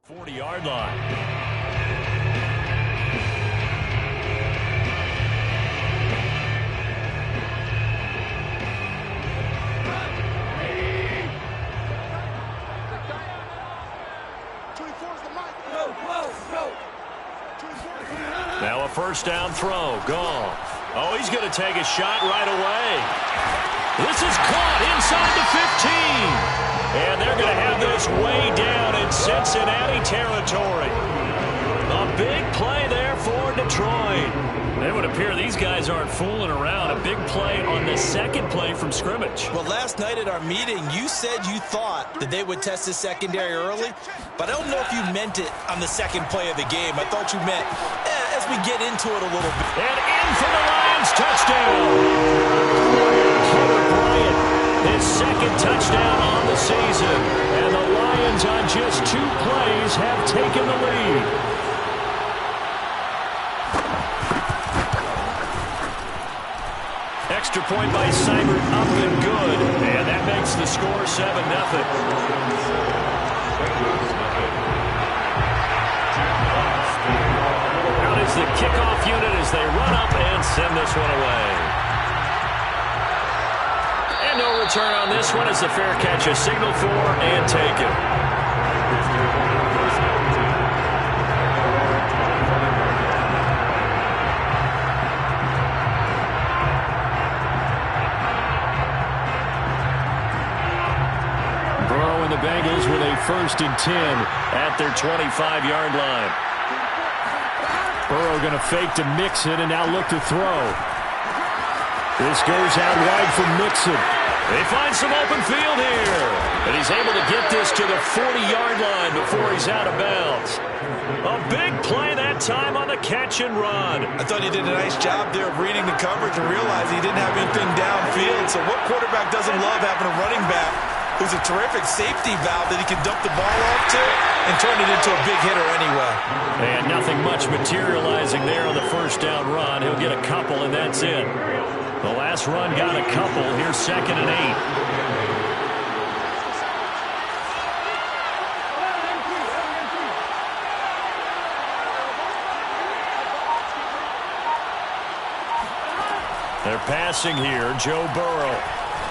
40-yard line. Now a first down throw. Gone. Oh, he's going to take a shot right away. This is caught inside the 15. And they're going to have this way down in Cincinnati territory. A big play there for Detroit. It would appear these guys aren't fooling around. A big play on the second play from scrimmage. Well, last night at our meeting, you said you thought that they would test the secondary early, but I don't know if you meant it on the second play of the game. I thought you meant as we get into it a little bit. And in for the Lions, touchdown. Hunter Bryant, his second touchdown on the season. And the Lions on just 2 plays have taken the lead. Extra point by Seibert, up and good. And that makes the score 7-0. Out is the kickoff unit as they run up and send this one away. And no return on this one as the fair catch is signaled for and taken. Burrow and the Bengals with a 1st and 10 at their 25-yard line. Burrow going to fake to Mixon and now look to throw. This goes out wide for Mixon. They find some open field here. And he's able to get this to the 40-yard line before he's out of bounds. A big play that time on the catch and run. I thought he did a nice job there of reading the coverage and realizing he didn't have anything downfield. So what quarterback doesn't love having a running back who's a terrific safety valve that he can dump the ball off to and turn it into a big hitter anyway. And nothing much materializing there on the first down run. He'll get a couple, and that's it. The last run got a couple. Here's 2nd and 8. They're passing here. Joe Burrow.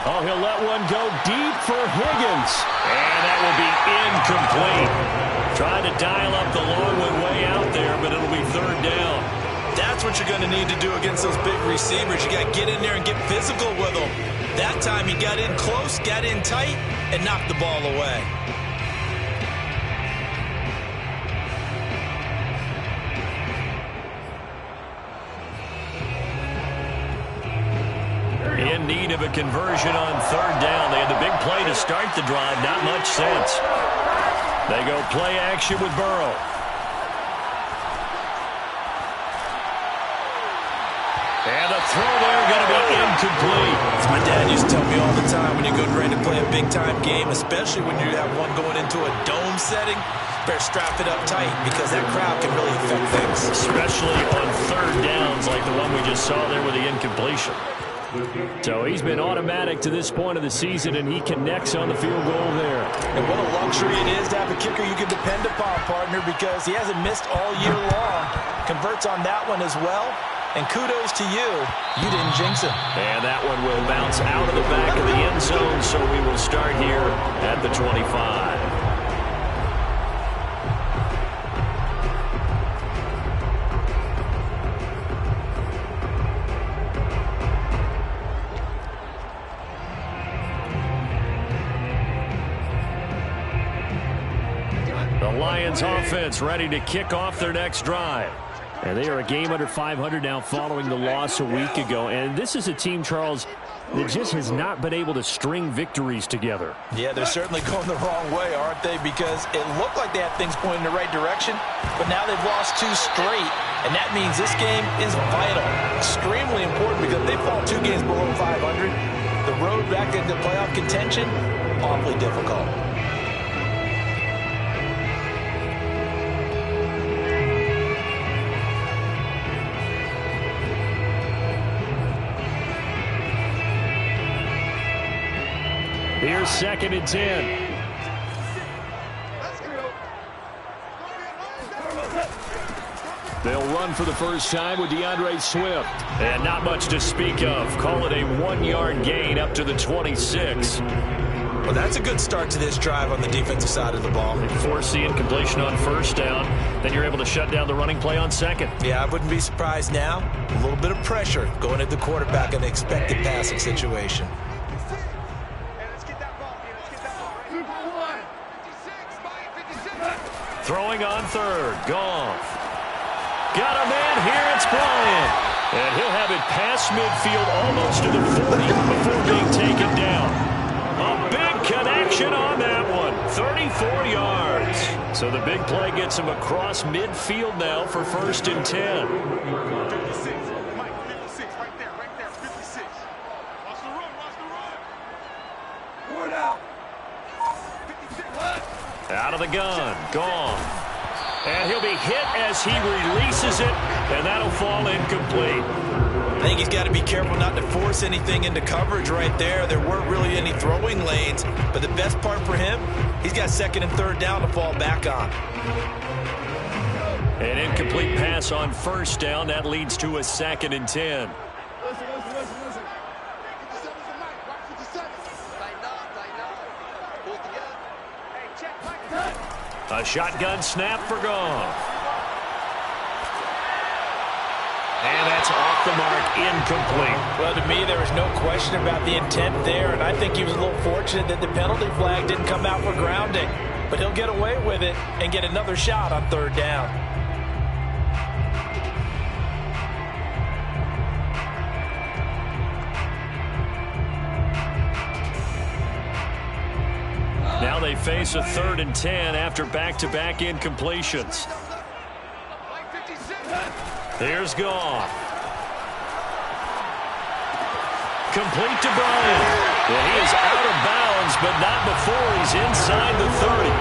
Oh, he'll let one go deep for Higgins. And that will be incomplete. Trying to dial up the long one way out there, but it'll be 3rd down. That's what you're going to need to do against those big receivers. You got to get in there and get physical with them. That time he got in close, got in tight, and knocked the ball away. In need of a conversion on 3rd down. They had the big play to start the drive. Not much sense. They go play action with Burrow. And the throw there going to be incomplete. As my dad used to tell me all the time, when you go ready to play a big-time game, especially when you have one going into a dome setting, better strap it up tight because that crowd can really affect things. Especially on 3rd downs like the one we just saw there with the incompletion. So he's been automatic to this point of the season, and he connects on the field goal there. And what a luxury it is to have a kicker you can depend upon, partner, because he hasn't missed all year long. Converts on that one as well. And kudos to you. You didn't jinx him. And that one will bounce out of the back of the end zone, so we will start here at the 25. The Lions offense ready to kick off their next drive. And they are a game under 500 now following the loss a week ago. And this is a team, Charles, that just has not been able to string victories together. Yeah, they're certainly going the wrong way, aren't they? Because it looked like they had things pointing in the right direction, but now they've lost 2 straight. And that means this game is vital, extremely important, because they fall 2 games below 500. The road back into playoff contention, awfully difficult. Here's 2nd and 10. They'll run for the first time with DeAndre Swift. And not much to speak of. Call it a 1-yard gain up to the 26. Well, that's a good start to this drive on the defensive side of the ball. Force the incompletion on first down. Then you're able to shut down the running play on second. Yeah, I wouldn't be surprised now. A little bit of pressure going at the quarterback in an expected passing situation. Throwing on third. Goff. Got a man here. It's Bryant. And he'll have it past midfield almost to the 40 before being taken down. A big connection on that one. 34 yards. So the big play gets him across midfield now for 1st and 10. 56. Mike, 56. Right there. 56. Watch the run. Word out. 56. Out of the gun. Gone. And he'll be hit as he releases it, and that'll fall incomplete. I think he's got to be careful not to force anything into coverage right there. There weren't really any throwing lanes, but the best part for him, he's got 2nd and 3rd down to fall back on. An incomplete pass on 1st down. That leads to a 2nd and 10. Listen. 57's the mic. Watch 57. Tighten up. Pull together. Hey, check. Mike. A shotgun snap for Goff. And that's off the mark, incomplete. Well, to me, there was no question about the intent there, and I think he was a little fortunate that the penalty flag didn't come out for grounding. But he'll get away with it and get another shot on 3rd down. Now they face a 3rd and 10 after back-to-back incompletions. Here's Goff. Complete to Bryant. Well, he is out of bounds, but not before he's inside the 30.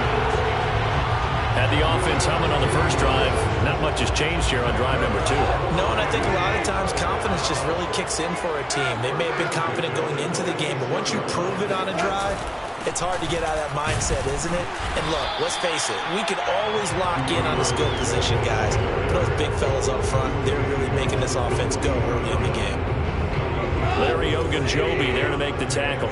Had the offense humming on the first drive. Not much has changed here on drive number 2. No, and I think a lot of times confidence just really kicks in for a team. They may have been confident going into the game, but once you prove it on a drive, it's hard to get out of that mindset, isn't it? And look, let's face it, we can always lock in on the skill position, guys. But those big fellas up front, they're really making this offense go early in the game. Larry Ogunjobi there to make the tackle.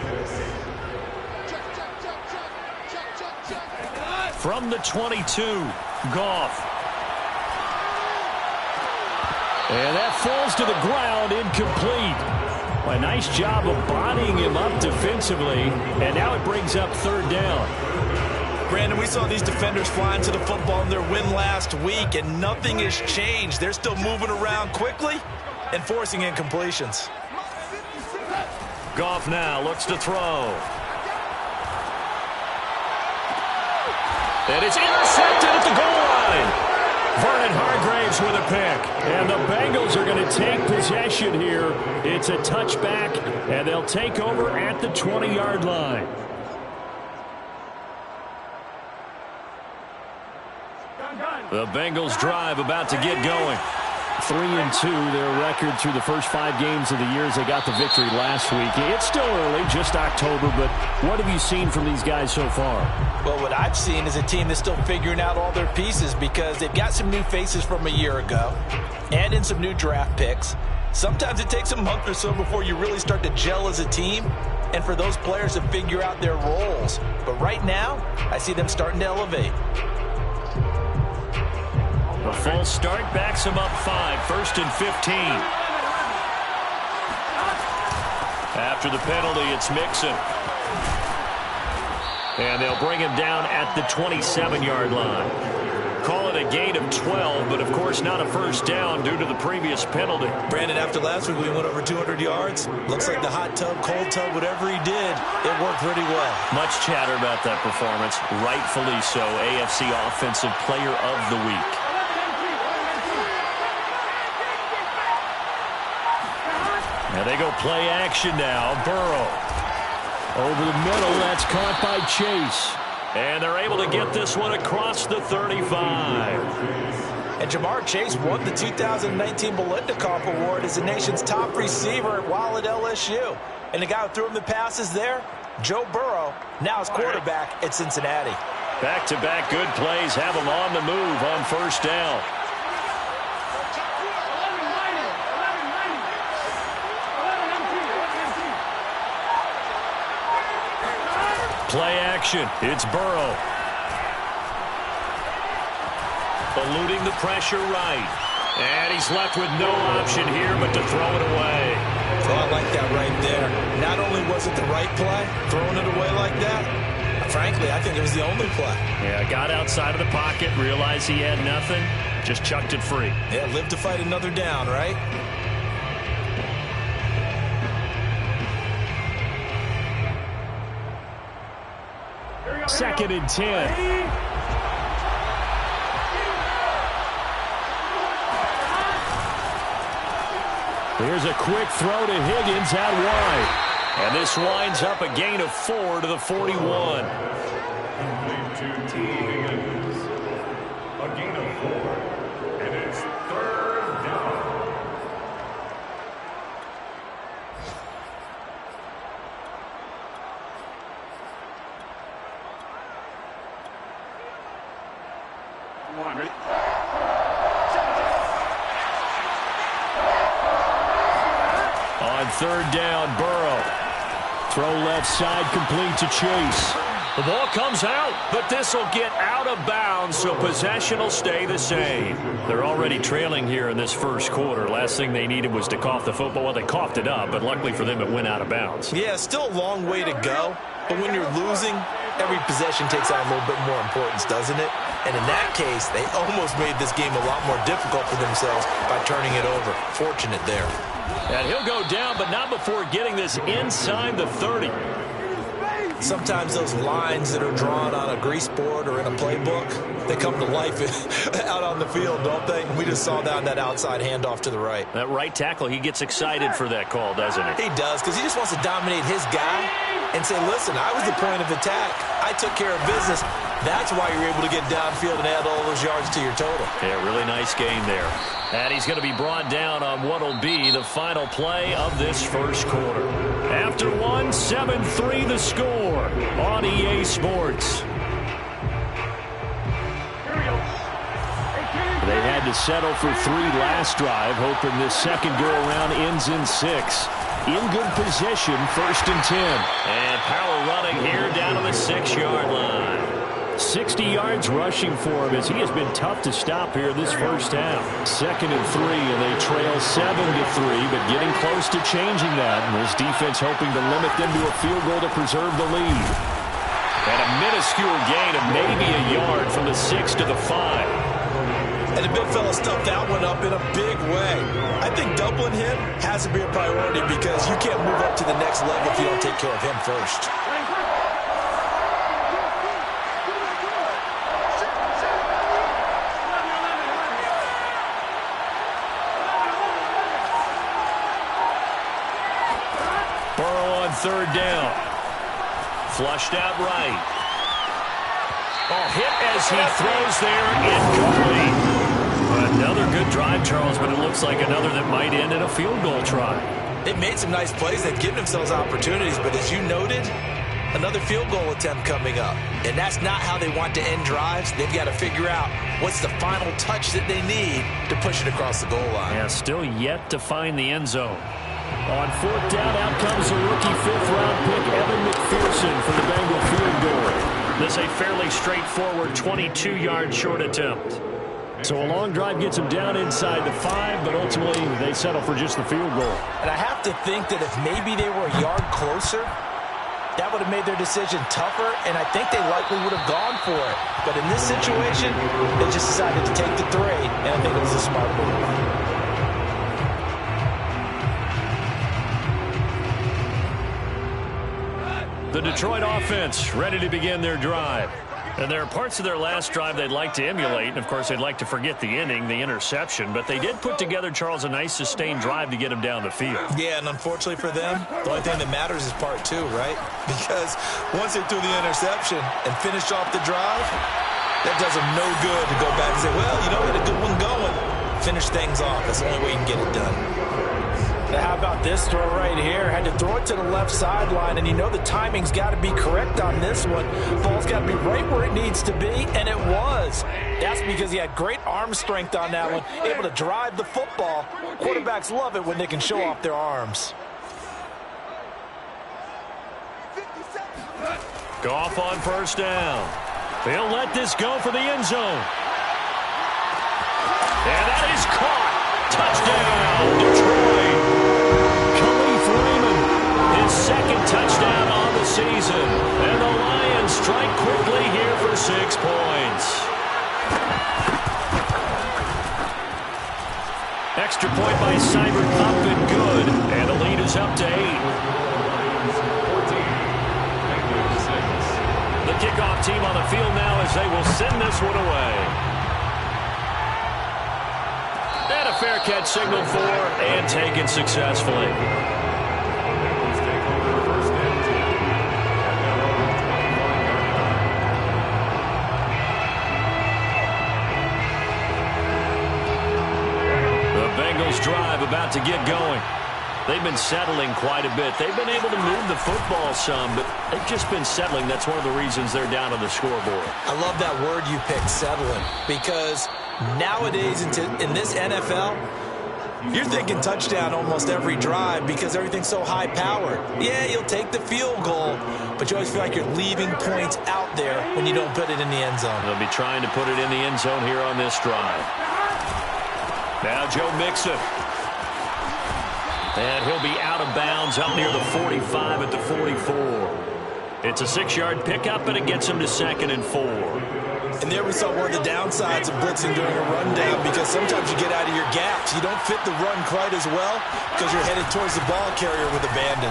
From the 22, Goff. And that falls to the ground, incomplete. A nice job of bodying him up defensively, and now it brings up 3rd down. Brandon, we saw these defenders flying to the football in their win last week, and nothing has changed. They're still moving around quickly and forcing incompletions. Goff now looks to throw. And it's intercepted at the goal line. Vernon Hargraves with a pick. And the Bengals are going to take possession here. It's a touchback, and they'll take over at the 20-yard line. The Bengals drive about to get going. 3-2, their record through the first 5 games of the year as they got the victory last week. It's still early, just October, but what have you seen from these guys so far? Well, what I've seen is a team that's still figuring out all their pieces because they've got some new faces from a year ago and in some new draft picks. Sometimes it takes a month or so before you really start to gel as a team and for those players to figure out their roles. But right now, I see them starting to elevate. A false start backs him up 5, 1st and 15. After the penalty, it's Mixon. And they'll bring him down at the 27-yard line. Call it a gain of 12, but of course not a first down due to the previous penalty. Brandon, after last week we went over 200 yards. Looks like the hot tub, cold tub, whatever he did, it worked pretty well. Much chatter about that performance. Rightfully so. AFC Offensive Player of the Week. Now they go play action now. Burrow. Over the middle, that's caught by Chase. And they're able to get this one across the 35. And Jamar Chase won the 2019 Biletnikoff Award as the nation's top receiver while at LSU. And the guy who threw him the passes there, Joe Burrow, now is quarterback at Cincinnati. Back-to-back good plays have them on the move on first down. Play action. It's Burrow. Eluding the pressure right. And he's left with no option here but to throw it away. Oh, I like that right there. Not only was it the right play, throwing it away like that, frankly, I think it was the only play. Yeah, got outside of the pocket, realized he had nothing, just chucked it free. Yeah, live to fight another down, right? Second and 10. Here's a quick throw to Higgins out wide. And this winds up a gain of 4 to the 41. To T. Higgins. A gain of 4. And it's third down. Come on, ready? On third down, Burrow. Throw left side, complete to Chase. The ball comes out, but this will get out of bounds, so possession will stay the same. They're already trailing here in this first quarter. Last thing they needed was to cough the football. Well, they coughed it up, but luckily for them, it went out of bounds. Yeah, still a long way to go, but when you're losing, every possession takes on a little bit more importance, doesn't it? And in that case, they almost made this game a lot more difficult for themselves by turning it over. Fortunate there. And he'll go down, but not before getting this inside the 30. Sometimes those lines that are drawn on a grease board or in a playbook, they come to life out on the field, don't they? We just saw that outside handoff to the right. That right tackle, he gets excited for that call, doesn't he? He does, because he just wants to dominate his guy and say, listen, I was the point of attack. I took care of business. That's why you're able to get downfield and add all those yards to your total. Yeah, really nice game there. And he's going to be brought down on what will be the final play of this first quarter. After one, 7-3 the score on EA Sports. They had to settle for 3 last drive, hoping this second go-around ends in 6. In good position, first and 10. And power running here down to the 6-yard line. 60 yards rushing for him as he has been tough to stop here this first half. Second and 3, and they trail 7-3, but getting close to changing that. And this defense hoping to limit them to a field goal to preserve the lead. And a minuscule gain of maybe a yard from the 6 to the 5. And the big fella stuffed that one up in a big way. I think doubling him has to be a priority because you can't move up to the next level if you don't take care of him first. Third down. Flushed out right. Oh, hit as he throws there. Incomplete. Another good drive, Charles, but it looks like another that might end in a field goal try. They've made some nice plays. They've given themselves opportunities, but as you noted, another field goal attempt coming up. And that's not how they want to end drives. They've got to figure out what's the final touch that they need to push it across the goal line. Yeah, still yet to find the end zone. On fourth down, out comes a rookie fifth-round pick, Evan McPherson, for the Bengal field goal. This a fairly straightforward 22-yard short attempt. So a long drive gets them down inside the 5, but ultimately they settle for just the field goal. And I have to think that if maybe they were a yard closer, that would have made their decision tougher, and I think they likely would have gone for it. But in this situation, they just decided to take the 3, and I think it was a smart move. The Detroit offense ready to begin their drive. And there are parts of their last drive they'd like to emulate. And, of course, they'd like to forget the inning, the interception. But they did put together, Charles, a nice sustained drive to get him down the field. Yeah, and unfortunately for them, the only thing that matters is part 2, right? Because once they threw the interception and finished off the drive, that does them no good to go back and say, well, you know, we had a good one going. Finish things off. That's the only way you can get it done. Now, how about this throw right here? Had to throw it to the left sideline, and you know the timing's got to be correct on this one. Ball's got to be right where it needs to be, and it was. That's because he had great arm strength on that one, able to drive the football. Quarterbacks love it when they can show off their arms. Goff on first down. They'll let this go for the end zone. And that is caught. Touchdown, Detroit. Khalif Raymond, his second touchdown on the season. And the Lions strike quickly here for 6 points. Extra point by Seibert, up and good. And the lead is up to 8. The kickoff team on the field now as they will send this one away. And a fair catch signaled for and taken successfully. The Bengals drive about to get going. They've been settling quite a bit. They've been able to move the football some, but they've just been settling. That's one of the reasons they're down on the scoreboard. I love that word you picked, settling, because nowadays in this NFL, you're thinking touchdown almost every drive because everything's so high-powered. Yeah, you'll take the field goal, but you always feel like you're leaving points out there when you don't put it in the end zone. They'll be trying to put it in the end zone here on this drive. Now Joe Mixon. And he'll be out of bounds up near the 45 at the 44. It's a 6-yard pickup, and it gets him to 2nd and 4. And there we saw one of the downsides of blitzing during a rundown, because sometimes you get out of your gaps. You don't fit the run quite as well because you're headed towards the ball carrier with abandon.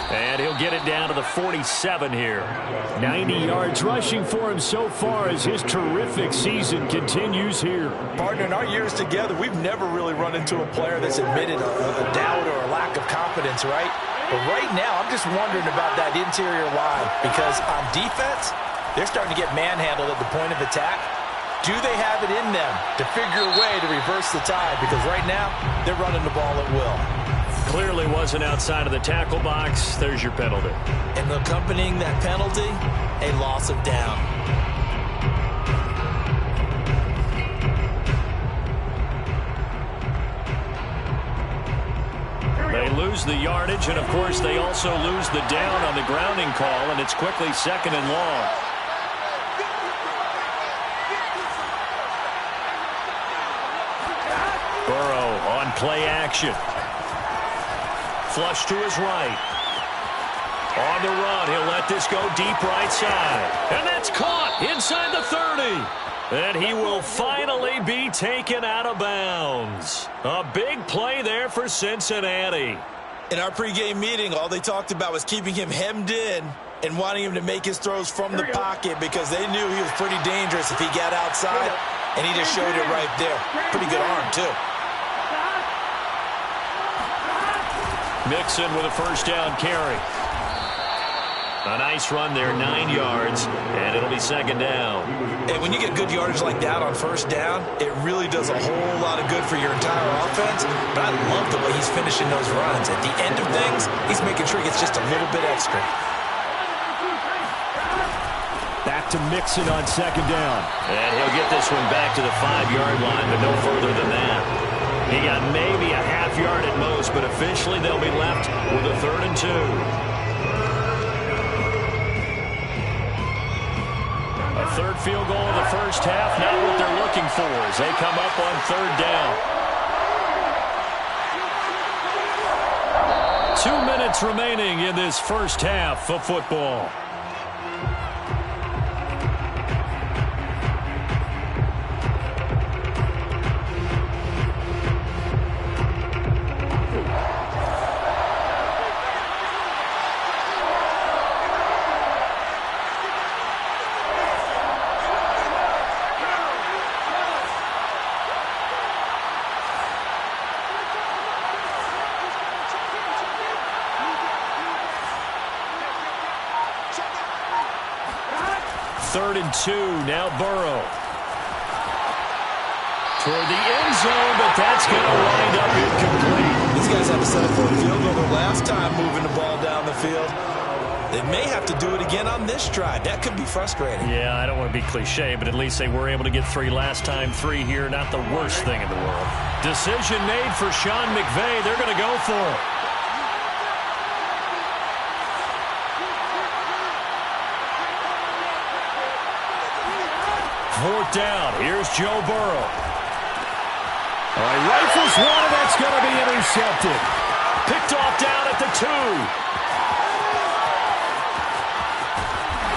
And he'll get it down to the 47 here. 90 yards rushing for him so far as his terrific season continues here. Partner, in our years together, we've never really run into a player that's admitted a doubt or a lack of confidence, right? But right now, I'm just wondering about that interior line, because on defense, they're starting to get manhandled at the point of attack. Do they have it in them to figure a way to reverse the tide? Because right now, they're running the ball at will. Clearly wasn't outside of the tackle box. There's your penalty. And accompanying that penalty, a loss of down. They lose the yardage, and of course they also lose the down on the grounding call, and it's quickly 2nd and long. Burrow on play action. Flush to his right. On the run, he'll let this go deep right side. And that's caught inside the 30. And he will finally be taken out of bounds. A big play there for Cincinnati. In our pregame meeting, all they talked about was keeping him hemmed in and wanting him to make his throws from the pocket, because they knew he was pretty dangerous if he got outside, and he just showed it right there. Pretty good arm, too. Mixon with a first down carry. A nice run there, 9 yards, and it'll be 2nd down. And when you get good yardage like that on first down, it really does a whole lot of good for your entire offense. But I love the way he's finishing those runs. At the end of things, he's making sure he gets just a little bit extra. Back to Mixon on 2nd down. And he'll get this one back to the 5-yard line, but no further than that. He got maybe a half yard at most, but officially they'll be left with a 3rd and 2. A third field goal in the first half, not what they're looking for as they come up on 3rd down. 2 minutes remaining in this first half of football. Third and 2, now Burrow. Toward the end zone, but that's going to wind up incomplete. These guys have to settle for a field goal their last time moving the ball down the field. They may have to do it again on this drive. That could be frustrating. Yeah, I don't want to be cliche, but at least they were able to get 3 last time. 3 here, not the worst thing in the world. Decision made for Sean McVay. They're going to go for it. Fourth down. Here's Joe Burrow. All right, rifles one, and that's going to be intercepted. Picked off down at the 2.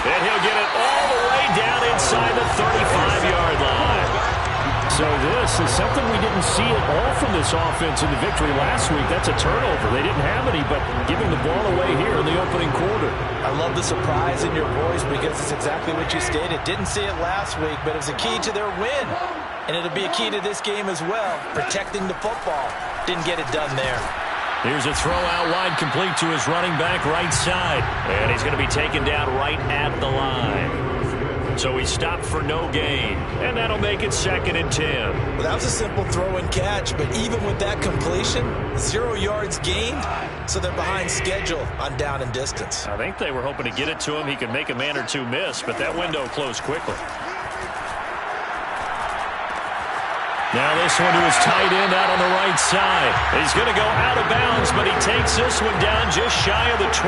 And he'll get it all the way down inside the 35-yard line. So this is something we didn't see at all from this offense in the victory last week. That's a turnover. They didn't have any, but giving the ball away here in the opening quarter. I love the surprise in your voice because it's exactly what you stated. Didn't see it last week, but it was a key to their win. And it'll be a key to this game as well, protecting the football. Didn't get it done there. Here's a throw out wide, complete to his running back right side. And he's going to be taken down right at the line. So he stopped for no gain. And that'll make it 2nd and 10. Well, that was a simple throw and catch, but even with that completion, 0 yards gained, so they're behind schedule on down and distance. I think they were hoping to get it to him. He could make a man or two miss, but that window closed quickly. Now this one to his tight end out on the right side. He's going to go out of bounds, but he takes this one down just shy of the 20.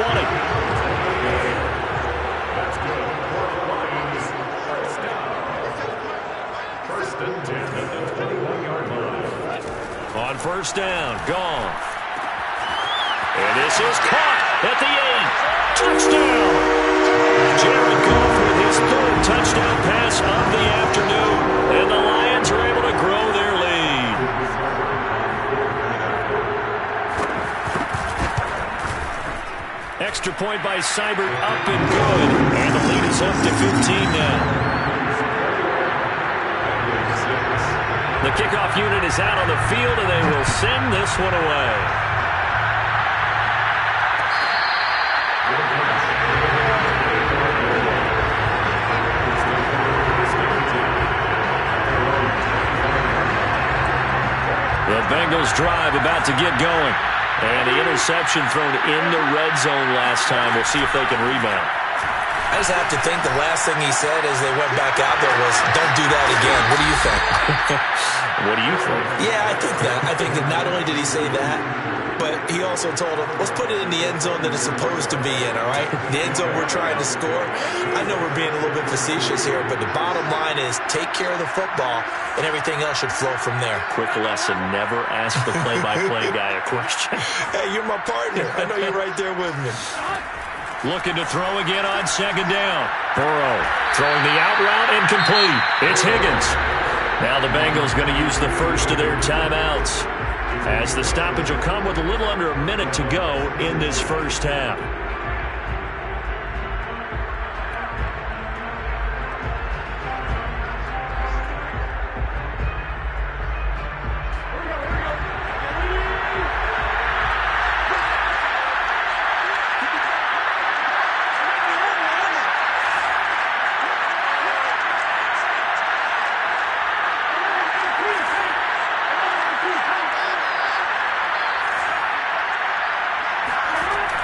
That's good. Lions first down. 1st and 10 at the 21-yard line. On 1st down, gone. And this is caught at the 8. Touchdown! Jared Goff with his 3rd touchdown pass of the afternoon. And the Lions are able to grow their lead. Extra point by Seibert, up and good. And the lead is up to 15 now. The kickoff unit is out on the field, and they will send this one away. The Bengals drive about to get going. And the interception thrown in the red zone last time. We'll see if they can rebound. I just have to think the last thing he said as they went back out there was, don't do that again. What do you think? What do you think? Yeah, I think that. I think that not only did he say that, but he also told him, let's put it in the end zone that it's supposed to be in, all right? The end zone we're trying to score. I know we're being a little bit facetious here, but the bottom line is take care of the football, and everything else should flow from there. Quick lesson, never ask the play-by-play guy a question. Hey, you're my partner. I know you're right there with me. Looking to throw again on 2nd down. Burrow throwing the out route incomplete. It's Higgins. Now the Bengals going to use the first of their timeouts, as the stoppage will come with a little under a minute to go in this first half.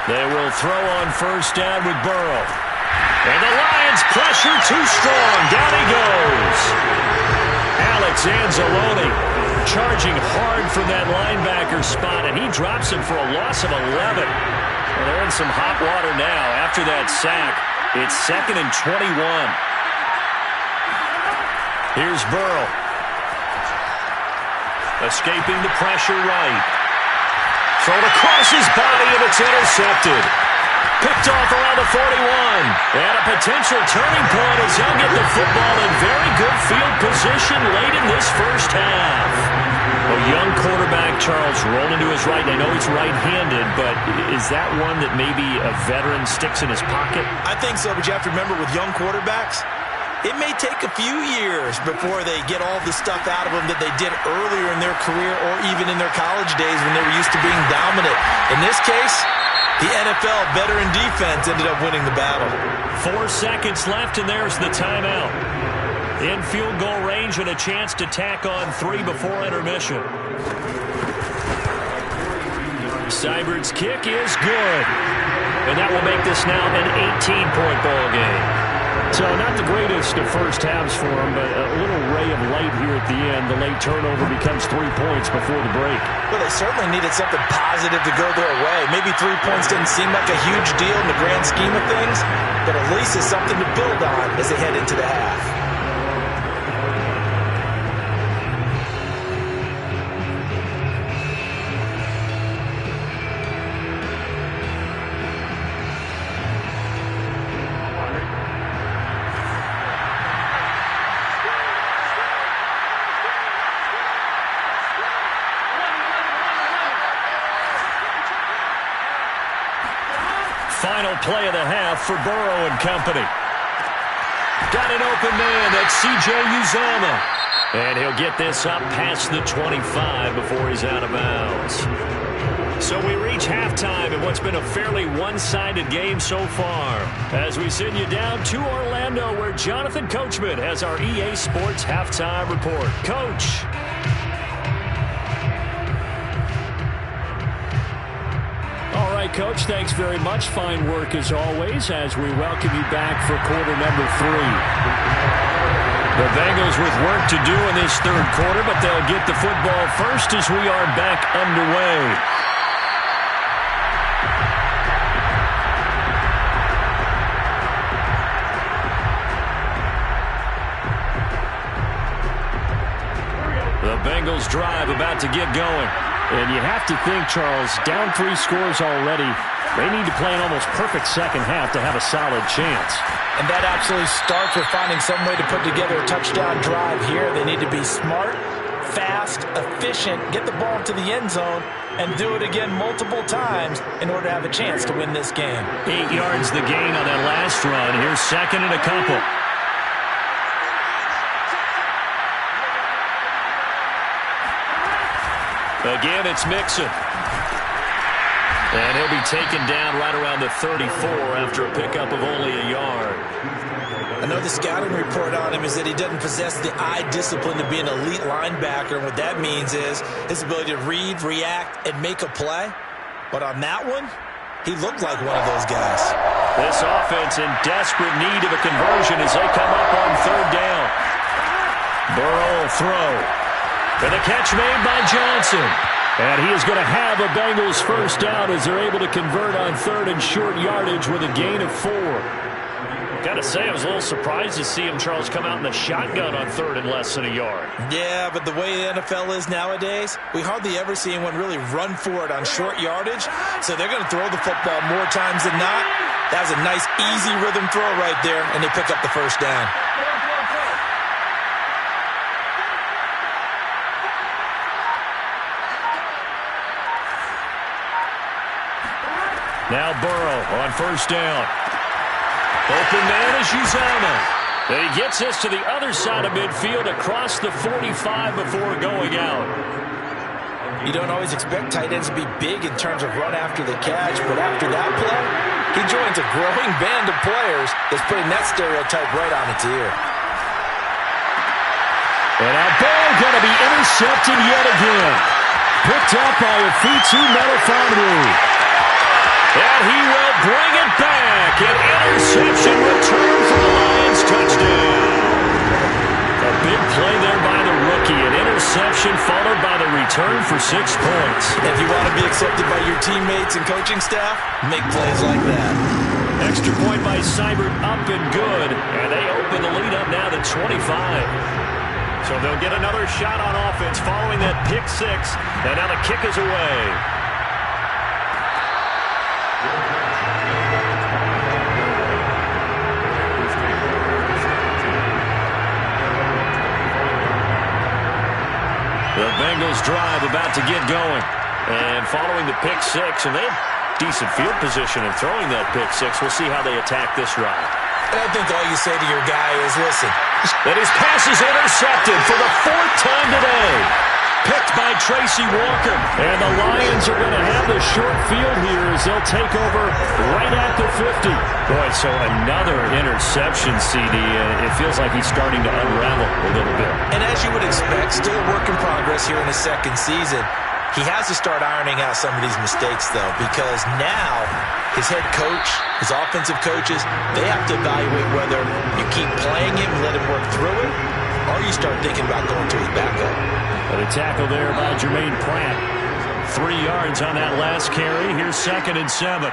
They will throw on 1st down with Burrow. And the Lions pressure too strong. Down he goes. Alex Anzalone charging hard from that linebacker spot, and he drops him for a loss of 11. Well, they're in some hot water now after that sack. It's 2nd and 21. Here's Burrow. Escaping the pressure right. Thrown across his body, and it's intercepted. Picked off around the 41. And a potential turning point as he'll get the football in very good field position late in this first half. A young quarterback, Charles, rolling to his right. I know he's right-handed, but is that one that maybe a veteran sticks in his pocket? I think so, but you have to remember with young quarterbacks, it may take a few years before they get all the stuff out of them that they did earlier in their career or even in their college days when they were used to being dominant. In this case, the NFL veteran defense ended up winning the battle. 4 seconds left, and there's the timeout. In field goal range and a chance to tack on 3 before intermission. Seibert's kick is good. And that will make this now an 18-point ball game. So not the greatest of first halves for them, but a little ray of light here at the end. The late turnover becomes 3 points before the break. Well, they certainly needed something positive to go their way. Maybe 3 points didn't seem like a huge deal in the grand scheme of things, but at least it's something to build on as they head into the half. Final play of the half for Burrow and company. Got an open man. That's C.J. Uzomah. And he'll get this up past the 25 before he's out of bounds. So we reach halftime in what's been a fairly one-sided game so far. As we send you down to Orlando, where Jonathan Coachman has our EA Sports Halftime Report. Coach. All right, Coach, thanks very much. Fine work as always as we welcome you back for quarter number 3. The Bengals with work to do in this third quarter, but they'll get the football first as we are back underway. The Bengals drive about to get going. And you have to think, Charles, down 3 scores already. They need to play an almost perfect second half to have a solid chance. And that absolutely starts with finding some way to put together a touchdown drive here. They need to be smart, fast, efficient, get the ball to the end zone, and do it again multiple times in order to have a chance to win this game. 8 yards the gain on that last run. Here's second and a couple. Again, it's Mixon. And he'll be taken down right around the 34 after a pickup of only a yard. I know the scouting report on him is that he doesn't possess the eye discipline to be an elite linebacker. And what that means is his ability to read, react, and make a play. But on that one, he looked like one of those guys. This offense in desperate need of a conversion as they come up on third down. Burrow will throw. And the catch made by Johnson. And he is going to have a Bengals first down as they're able to convert on third and short yardage with a gain of 4. Got to say, I was a little surprised to see him, Charles, come out in the shotgun on third and less than a yard. Yeah, but the way the NFL is nowadays, we hardly ever see anyone really run for it on short yardage. So they're going to throw the football more times than not. That was a nice, easy rhythm throw right there, and they pick up the first down. Now Burrow on first down. Open man is Uzomah. And he gets us to the other side of midfield across the 45 before going out. You don't always expect tight ends to be big in terms of run after the catch, but after that play, he joins a growing band of players that's putting that stereotype right on its ear. And a ball going to be intercepted yet again. Picked up by Afitu Melifonwu. And he will bring it back. An interception return for the Lions. Touchdown. A big play there by the rookie. An interception followed by the return for 6 points. If you want to be accepted by your teammates and coaching staff, make plays like that. Extra point by Seibert up and good. And they open the lead up now to 25. So they'll get another shot on offense following that pick 6. And now the kick is away. The Bengals drive about to get going. And following the pick 6, and they have decent field position in throwing that pick 6. We'll see how they attack this drive. I think all you say to your guy is, listen. And his pass is intercepted for the 4th time today. Picked by Tracy Walker. And the Lions are going to have the short field here as they'll take over right at the 50. Boy, so another interception, CD. It feels like he's starting to unravel a little bit. And as you would expect, still a work in progress here in his second season. He has to start ironing out some of these mistakes, though, because now his head coach, his offensive coaches, they have to evaluate whether you keep playing him and let him work through it, or you start thinking about going to his backup. But a tackle there by Jermaine Pratt. 3 yards on that last carry. Here's 2nd and 7.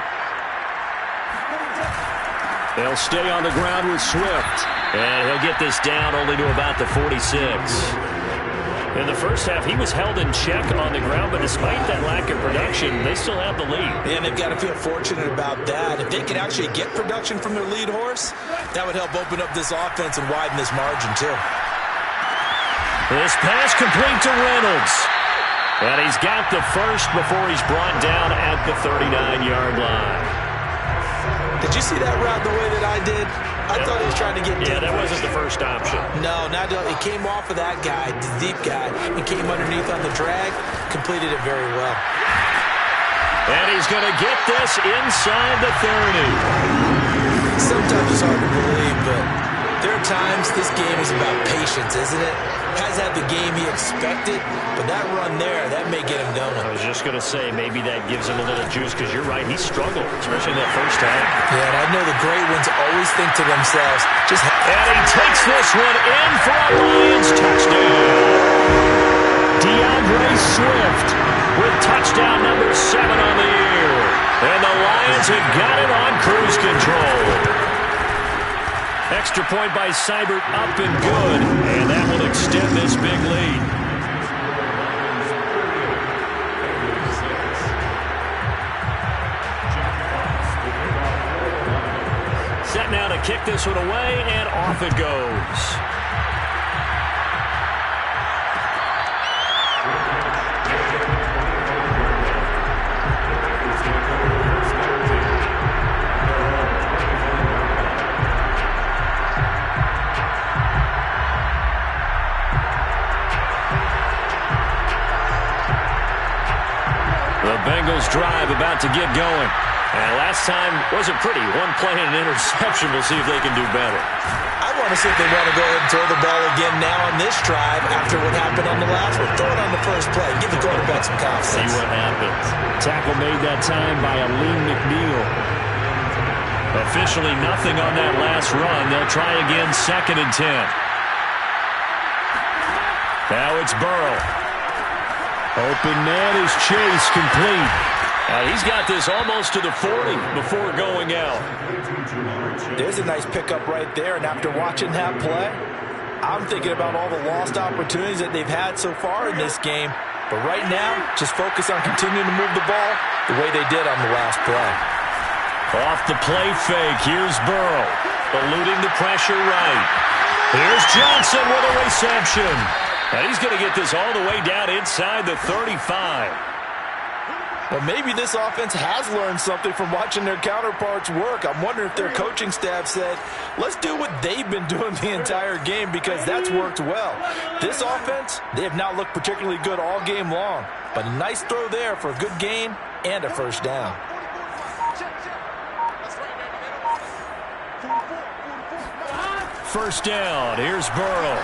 They'll stay on the ground with Swift. And he'll get this down only to about the 46. In the first half, he was held in check on the ground, but despite that lack of production, they still have the lead. And they've got to feel fortunate about that. If they can actually get production from their lead horse, that would help open up this offense and widen this margin, too. This pass complete to Reynolds. And he's got the first before he's brought down at the 39-yard line. Did you see that route the way that I did? I thought he was trying to get deep. Yeah, that wasn't the first option. No, not it came off of that guy, the deep guy, and came underneath on the drag, completed it very well. And he's going to get this inside the 30. Sometimes it's hard to believe, but there are times this game is about patience, isn't it? Has had the game he expected, but that run there, that may get him going. I was just going to say, maybe that gives him a little juice, because you're right, he struggled, especially in that first half. Yeah, and I know the great ones always think to themselves, and he takes this one in for a Lions touchdown. DeAndre Swift with touchdown number 7 on the year. And the Lions have got it on cruise control. Extra point by Seibert, up and good, and that will extend this big lead. Set now to kick this one away, and off it goes. Bengals drive about to get going. And last time wasn't pretty. One play and an interception. We'll see if they can do better. I want to see if they want to go ahead and throw the ball again now on this drive after what happened on the last one. Throw it on the first play. Give the quarterback some confidence. See what happens. Tackle made that time by Aleem McNeil. Officially nothing on that last run. They'll try again 2nd and 10. Now it's Burrow. Open man is Chase, complete. He's got this almost to the 40 before going out. There's a nice pickup right there, and after watching that play, I'm thinking about all the lost opportunities that they've had so far in this game. But right now, just focus on continuing to move the ball the way they did on the last play. Off the play fake, here's Burrow, eluding the pressure right. Here's Johnson with a reception. And he's going to get this all the way down inside the 35. Well, maybe this offense has learned something from watching their counterparts work. I'm wondering if their coaching staff said, let's do what they've been doing the entire game, because that's worked well. This offense, they have not looked particularly good all game long. But a nice throw there for a good gain and a first down. First down, here's Burrow.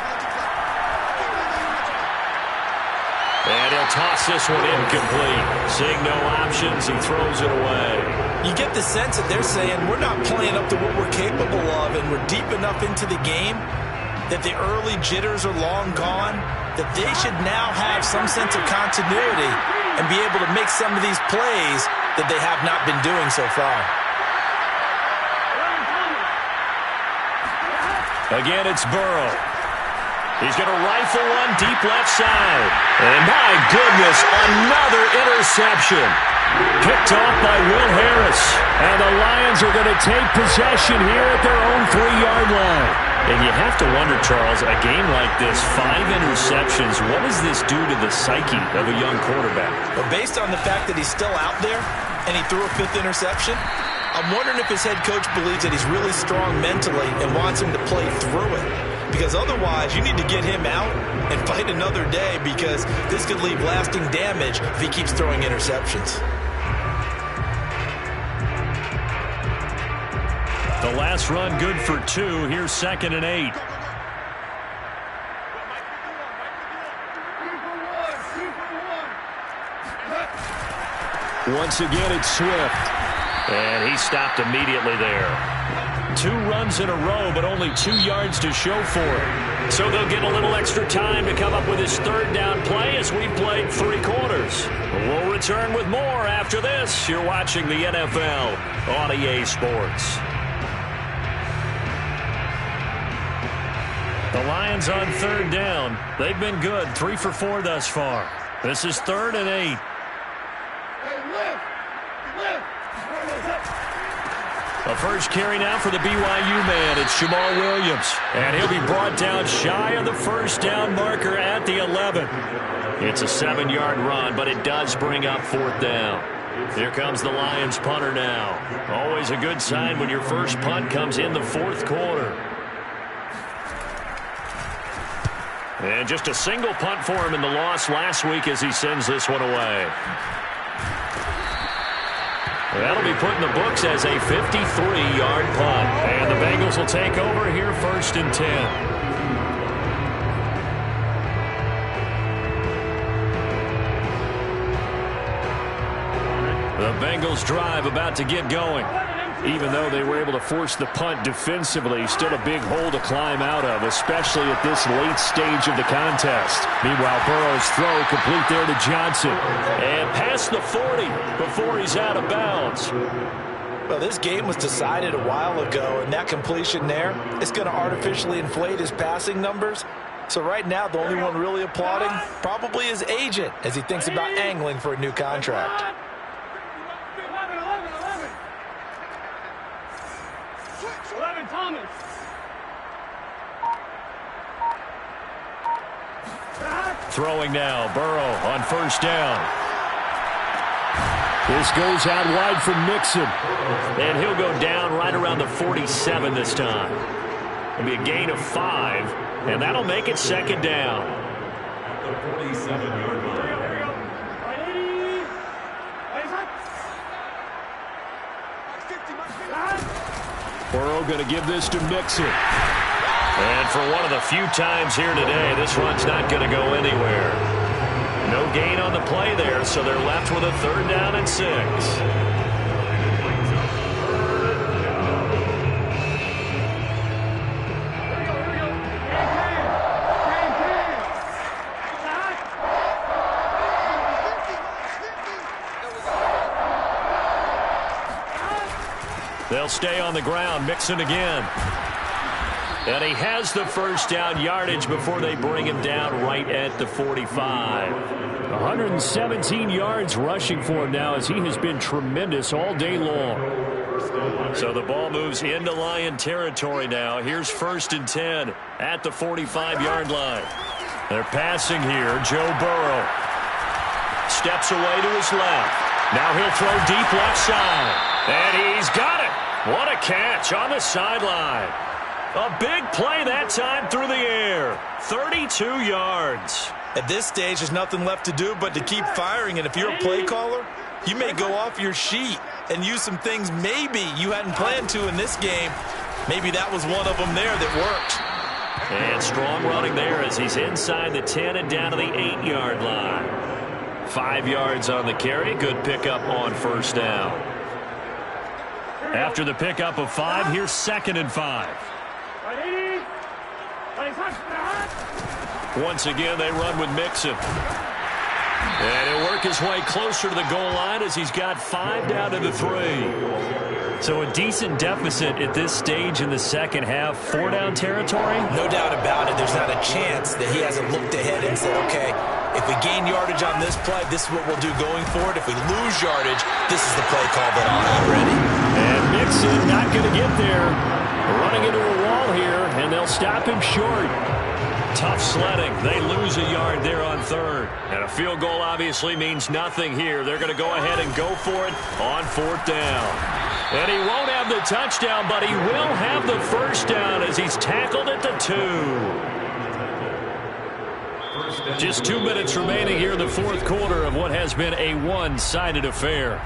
And he'll toss this one incomplete. Seeing no options, he throws it away. You get the sense that they're saying we're not playing up to what we're capable of, and we're deep enough into the game that the early jitters are long gone, that they should now have some sense of continuity and be able to make some of these plays that they have not been doing so far. Again, it's Burrow. He's going to rifle one deep left side. And my goodness, another interception. Picked off by Will Harris. And the Lions are going to take possession here at their own 3-yard line. And you have to wonder, Charles, a game like this, 5 interceptions, what does this do to the psyche of a young quarterback? But based on the fact that he's still out there and he threw a 5th interception, I'm wondering if his head coach believes that he's really strong mentally and wants him to play through it. because otherwise you need to get him out and fight another day, because this could leave lasting damage if he keeps throwing interceptions. The last run good for 2. Here's 2nd and 8. Once again, it's Swift. And he stopped immediately there. 2 runs in a row, but only 2 yards to show for it. So they'll get a little extra time to come up with his 3rd down play as we've played 3 quarters. We'll return with more after this. You're watching the NFL on EA Sports. The Lions on 3rd down. They've been good, 3 for 4 thus far. This is 3rd and 8. The first carry now for the BYU man. It's Jamal Williams. And he'll be brought down shy of the 1st down marker at the 11. It's a 7-yard run, but it does bring up 4th down. Here comes the Lions punter now. Always a good sign when your first punt comes in the 4th quarter. And just a single punt for him in the loss last week as he sends this one away. That'll be put in the books as a 53-yard punt. And the Bengals will take over here 1st and 10. The Bengals drive about to get going. Even though they were able to force the punt defensively, still a big hole to climb out of, especially at this late stage of the contest. Meanwhile, Burrow's throw complete there to Johnson. And past the 40 before he's out of bounds. Well, this game was decided a while ago, and that completion there is going to artificially inflate his passing numbers. So right now, the only one really applauding probably his agent as he thinks about angling for a new contract. Throwing now, Burrow on 1st down. This goes out wide for Mixon. And he'll go down right around the 47 this time. It'll be a gain of 5, and that'll make it 2nd down. The 47-yard line. Burrow going to give this to Mixon. And for one of the few times here today, this run's not going to go anywhere. No gain on the play there, so they're left with a 3rd down and 6. They'll stay on the ground. Mixon again. And he has the 1st down yardage before they bring him down right at the 45. 117 yards rushing for him now as he has been tremendous all day long. So the ball moves into Lion territory now. Here's 1st and 10 at the 45-yard line. They're passing here. Joe Burrow steps away to his left. Now he'll throw deep left side. And he's got it. What a catch on the sideline. A big play that time through the air. 32 yards. At this stage, there's nothing left to do but to keep firing. And if you're a play caller, you may go off your sheet and use some things maybe you hadn't planned to in this game. Maybe that was one of them there that worked. And strong running there as he's inside the 10 and down to the 8-yard line. 5 yards on the carry. Good pickup on 1st down. After the pickup of 5, here's 2nd and 5. Once again, they run with Mixon. And he'll work his way closer to the goal line as he's got 5 down to the 3. So a decent deficit at this stage in the second half. 4 down territory? No doubt about it. There's not a chance that he hasn't looked ahead and said, okay, if we gain yardage on this play, this is what we'll do going forward. If we lose yardage, this is the play call that I'll have ready. And Mixon not going to get there. Running into a wall here, and they'll stop him short. Tough sledding. They lose a yard there on 3rd. And a field goal obviously means nothing here. They're going to go ahead and go for it on 4th down. And he won't have the touchdown, but he will have the first down as he's tackled at the 2. Just 2 minutes remaining here in the fourth quarter of what has been a one-sided affair.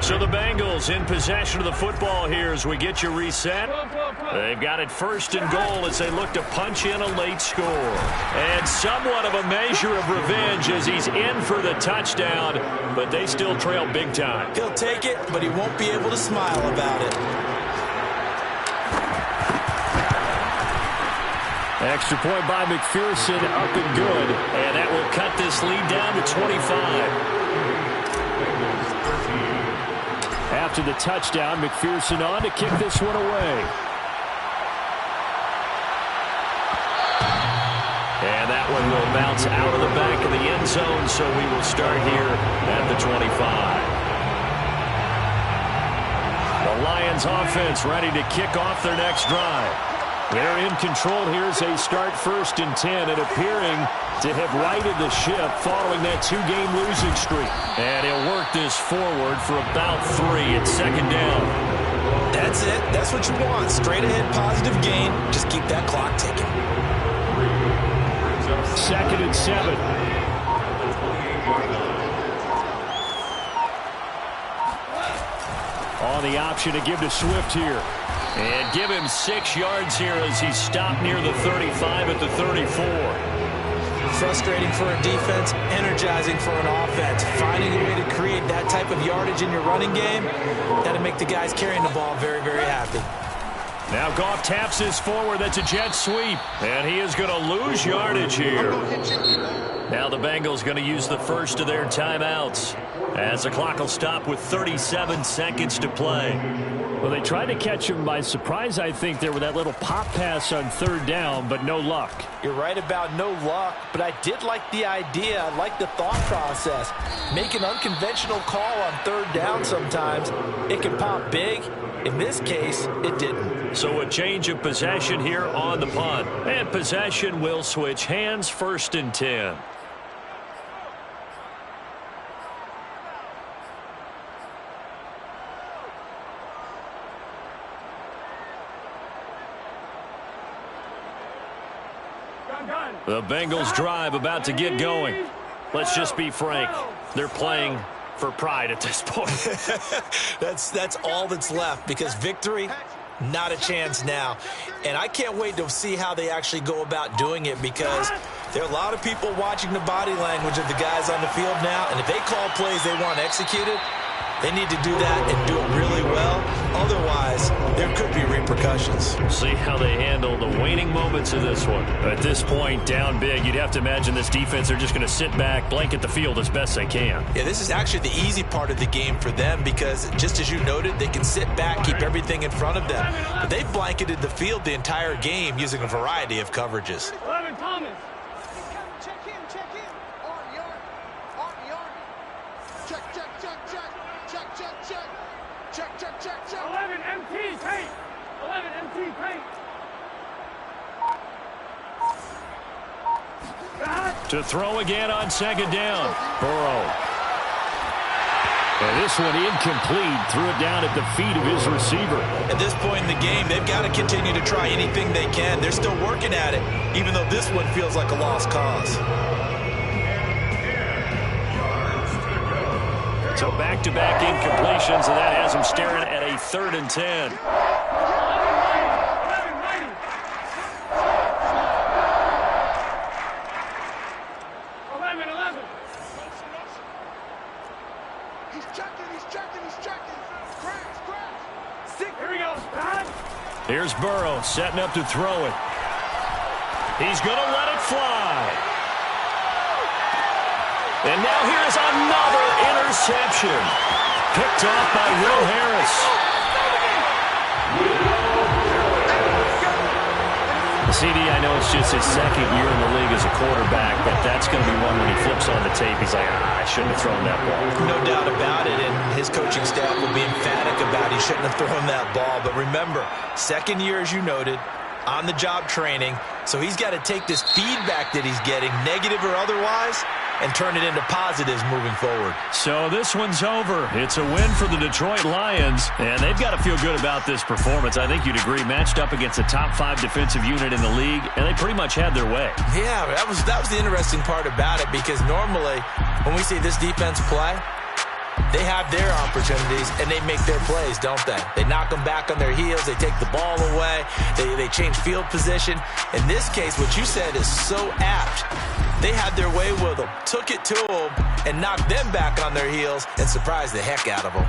So the Bengals in possession of the football here as we get you reset. They've got it first and goal as they look to punch in a late score. And somewhat of a measure of revenge as he's in for the touchdown, but they still trail big time. He'll take it, but he won't be able to smile about it. Extra point by McPherson, up and good. And that will cut this lead down to 25. After the touchdown, McPherson on to kick this one away. And that one will bounce out of the back of the end zone, so we will start here at the 25. The Lions offense ready to kick off their next drive. They're in control here as they start first and 10 and appearing to have righted the ship following that 2-game losing streak. And he'll work this forward for about 3 at second down. That's it. That's what you want. Straight ahead positive gain. Just keep that clock ticking. Second and 7. On the option to give to Swift here. And give him 6 yards here as he stopped near the 35 at the 34. Frustrating for a defense, energizing for an offense. Finding a way to create that type of yardage in your running game, that'll make the guys carrying the ball very, very happy. Now Goff taps this forward. That's a jet sweep. And he is going to lose yardage here. Now the Bengals going to use the first of their timeouts as the clock will stop with 37 seconds to play. Well, they tried to catch him by surprise, I think, there with that little pop pass on third down, but no luck. You're right about no luck, but I did like the idea. I like the thought process. Make an unconventional call on third down sometimes. It can pop big. In this case, it didn't. So a change of possession here on the punt. And possession will switch hands, first and 10. The Bengals drive about to get going. Let's just be frank. They're playing for pride at this point. That's all that's left, because victory, not a chance now. And I can't wait to see how they actually go about doing it, because there are a lot of people watching the body language of the guys on the field now, and if they call plays they want executed, they need to do that and do it really well. Otherwise, there could be repercussions. See how they handle the waning moments of this one. At this point, down big, you'd have to imagine this defense are just going to sit back, blanket the field as best they can. Yeah, this is actually the easy part of the game for them, because just as you noted, they can sit back, keep everything in front of them. But they've blanketed the field the entire game using a variety of coverages. 11 Thomas. Check in. Army. Check. Check. 11 MT paint. 11 MT paint. To throw again on second down. Burrow. And this one incomplete. Threw it down at the feet of his receiver. At this point in the game, they've got to continue to try anything they can. They're still working at it, even though this one feels like a lost cause. So back-to-back incompletions, and that has him staring at a 3rd and 10. He's checking. Crash. Here we go. Here's Burrow setting up to throw it. He's going to let it fly. And now here's another interception. Picked off by Will Harris. CD, I know it's just his second year in the league as a quarterback, but that's going to be one when he flips on the tape. He's like, I shouldn't have thrown that ball. No doubt about it, and his coaching staff will be emphatic about he shouldn't have thrown that ball. But remember, second year, as you noted, on-the-job training. So he's got to take this feedback that he's getting, negative or otherwise, and turn it into positives moving forward. So this one's over. It's a win for the Detroit Lions, and they've got to feel good about this performance. I think you'd agree, matched up against a top 5 defensive unit in the league, and they pretty much had their way. Yeah, that was the interesting part about it, because normally when we see this defense play, they have their opportunities, and they make their plays, don't they? They knock them back on their heels. They take the ball away. They change field position. In this case, what you said is so apt. They had their way with them, took it to them, and knocked them back on their heels and surprised the heck out of them.